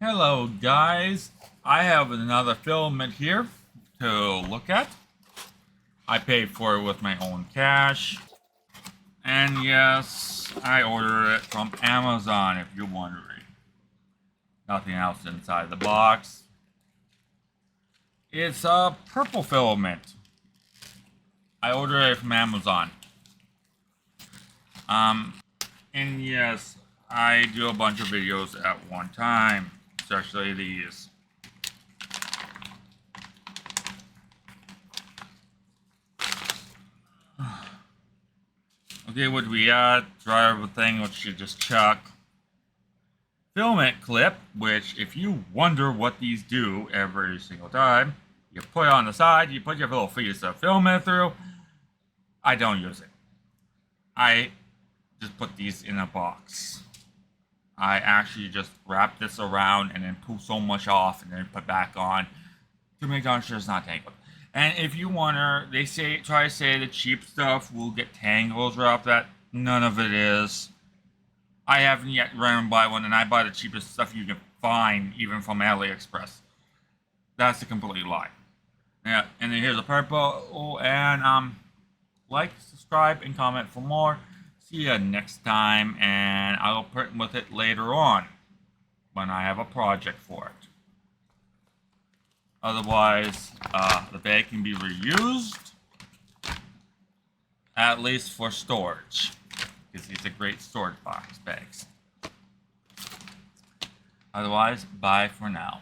Hello guys, I have another filament here to look at. I paid for it with my own cash. And yes, I ordered it from Amazon if you're wondering. Nothing else inside the box. It's a purple filament. I ordered it from Amazon. And yes, I do a bunch of videos at one time, especially these. Okay, what we got? Try everything, which you just chuck. Filament clip, which if you wonder what these do every single time, you put it on the side, you put your little piece of filament through. I don't use it. I just put these in a box. I actually just wrap this around and then pull so much off and then put back on to make sure it's not tangled. And if you wonder, they try to say the cheap stuff will get tangles right off that. None of it is. I haven't yet run and buy one, and I buy the cheapest stuff you can find, even from AliExpress. That's a complete lie. Yeah, and then here's a purple, and like, subscribe, and comment for more. See you next time, and I'll print with it later on when I have a project for it. Otherwise, the bag can be reused, at least for storage, because these are great storage box bags. Otherwise, bye for now.